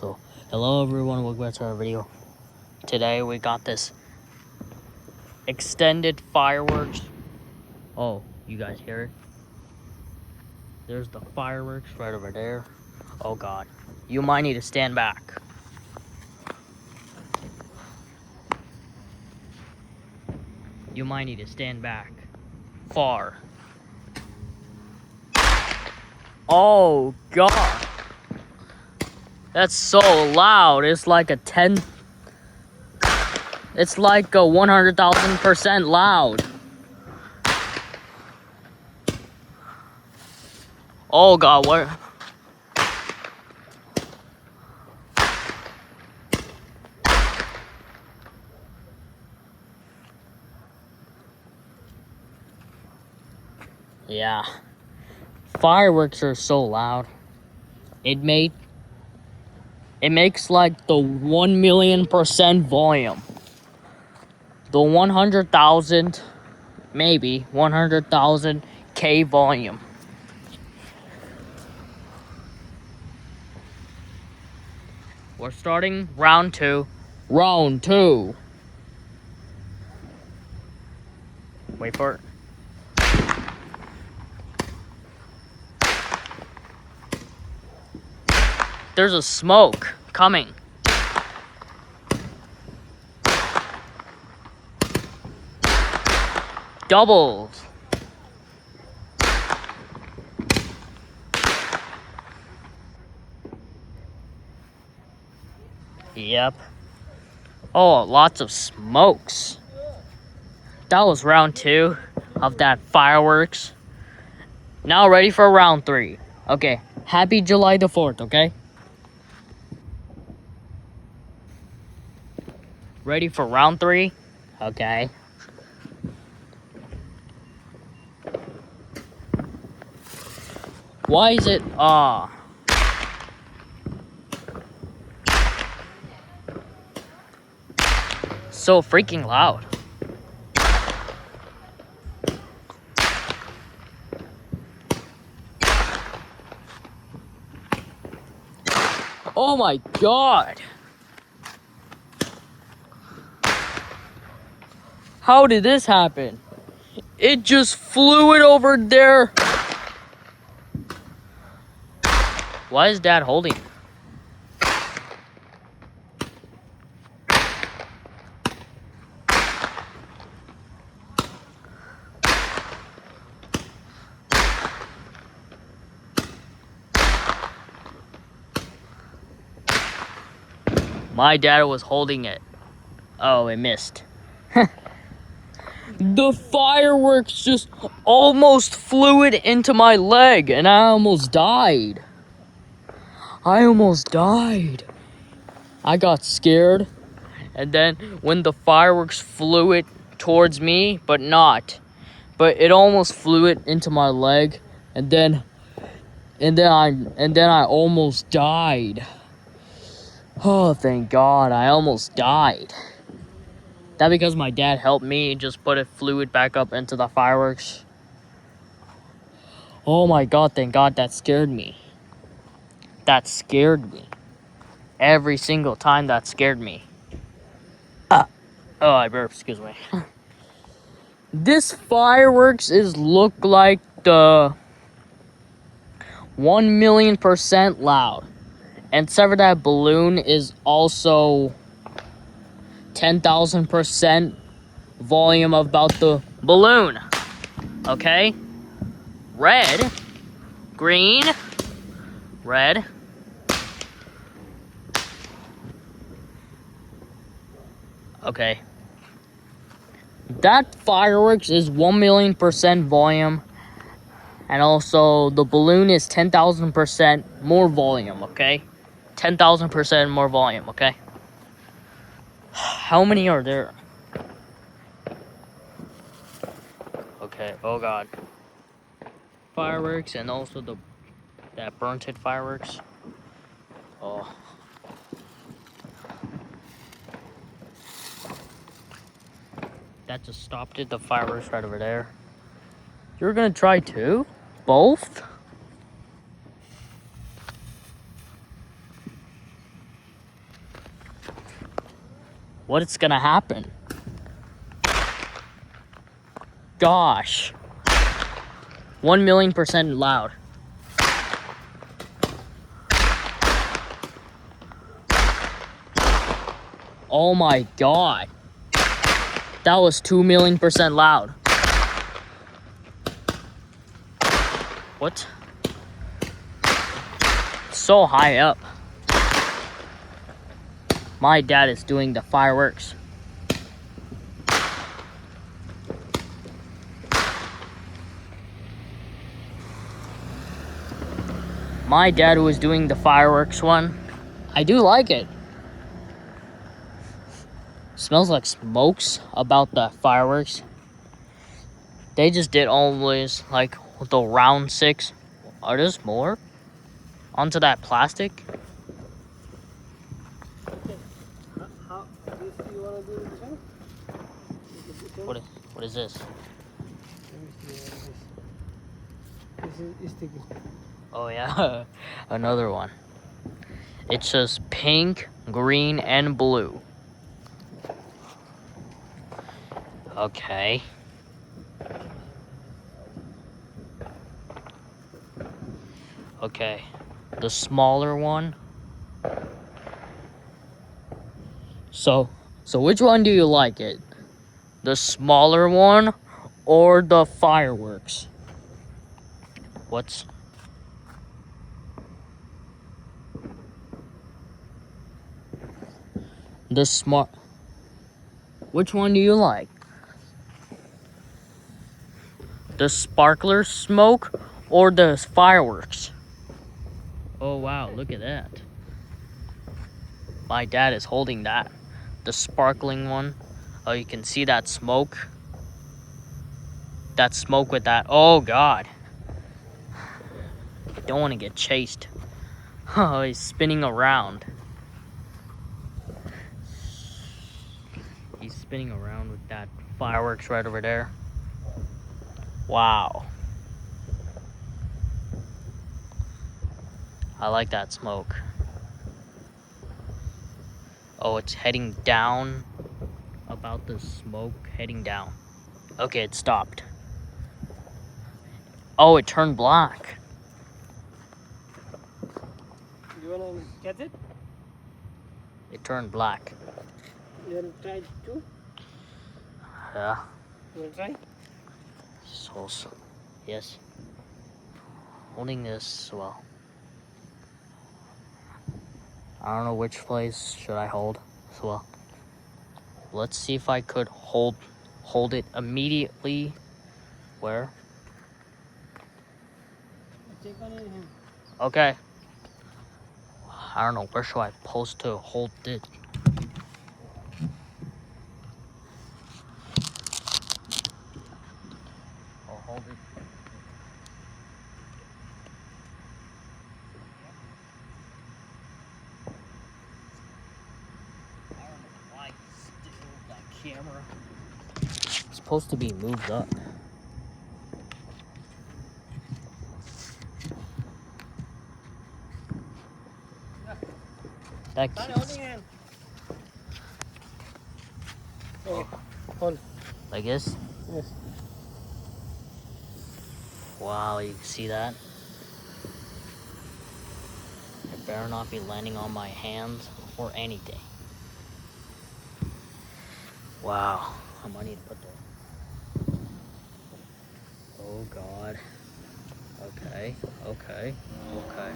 So, hello everyone, welcome back to our video. Today we got this extended fireworks. Oh, you guys hear it? There's the fireworks right over there. Oh god, you might need to stand back. You might need to stand back. Far. Oh god. That's so loud. It's like a 100,000% loud. Oh god, what? Yeah. Fireworks are so loud. It makes like the 1,000,000% volume. The 100,000, maybe 100,000 K volume. We're starting round two. Round two. Wait for it. There's a smoke coming. Doubles. Yep. Oh, lots of smokes. That was round two of that fireworks. Now ready for round three. Okay, happy July the 4th, okay? Ready for round three? Okay. Why is it, so freaking loud? Oh my god! How did this happen? It just flew it over there. Why is Dad holding it? My dad was holding it. Oh, it missed. The fireworks just almost flew it into my leg and I almost died. I got scared, and then when the fireworks flew it towards me, but it almost flew it into my leg, and then I almost died. Oh, thank God, I almost died. That because my dad helped me just flew it back up into the fireworks. Oh my God, thank God, that scared me. That scared me. Every single time that scared me. Oh, I burped, excuse me. This fireworks look like the 1,000,000% loud. And except for that balloon is also 10,000% volume about the balloon. Okay? Red, green, red. Okay. That fireworks is 1,000,000% volume. And also the balloon is 10,000% more volume, okay? 10,000% more volume, okay? How many are there? Okay, oh god. Fireworks and also that burnt it fireworks. Oh. That just stopped it, the fireworks right over there. You're gonna try too? Both? What's gonna happen? Gosh. 1,000,000% loud. Oh my god. That was 2,000,000% loud. What? So high up. My dad is doing the fireworks. My dad was doing the fireworks one. I do like it. Smells like smokes about the fireworks. They just did always like the round 6. Are there more? Onto that plastic? Okay. How this you wanna do this one? What is this? Let me see what it is. This is sticky. Oh yeah, another one. It's just pink, green, and blue. Okay. Okay. The smaller one. So which one do you like it? The smaller one or the fireworks? What's the smart? Which one do you like? The sparkler smoke or the fireworks? Oh wow, look at that. My dad is holding that. The sparkling one. Oh, you can see that smoke. That smoke with that. Oh god. I don't want to get chased. Oh, he's spinning around. He's spinning around with that fireworks right over there. Wow. I like that smoke. Oh, it's heading down. About the smoke heading down. Okay, it stopped. Oh, it turned black. You wanna catch it? It turned black. You wanna try it too? Yeah. You wanna try? So, yes. Holding this, well. I don't know which place should I hold. So, well. Let's see if I could hold it immediately. Where? Take on in him. Okay. I don't know, where should I post to hold it? I'll hold it. I don't know why still that camera. It's supposed to be moved up. That Start holding him. Okay. Hold. like this? Yes. Wow, you can see that? It better not be landing on my hands or anything. Wow, I might need to put the... Oh god. Okay, okay, okay.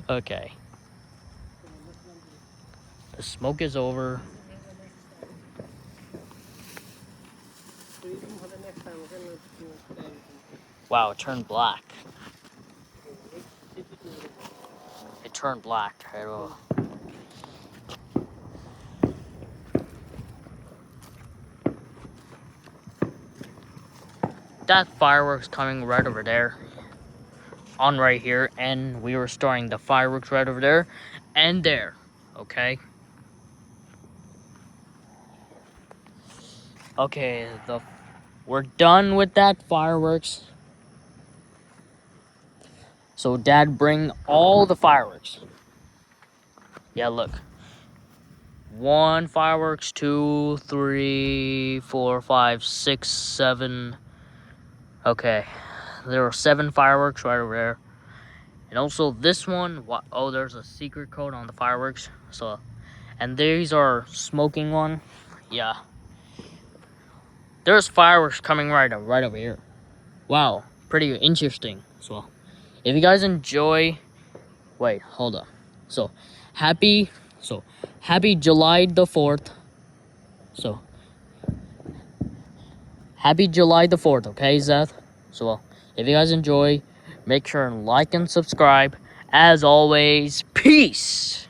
Okay. The smoke is over. For the next time, okay? Not to Wow, it turned black. It turned black. I don't know. That fireworks coming right over there. On right here. And we were storing the fireworks right over there. And there. Okay. Okay, we're done with that fireworks. So Dad, bring all the fireworks. Yeah, look. 1 fireworks, 2, 3, 4, 5, 6, 7. Okay, there are 7 fireworks right over there. And also this one, oh, there's a secret code on the fireworks. So, and these are smoking one. Yeah. There's fireworks coming right over here. Wow, pretty interesting. So, if you guys enjoy, wait, hold up. So, happy July the 4th. So, happy July the 4th, okay, Zeth? So, if you guys enjoy, make sure and like and subscribe. As always, peace!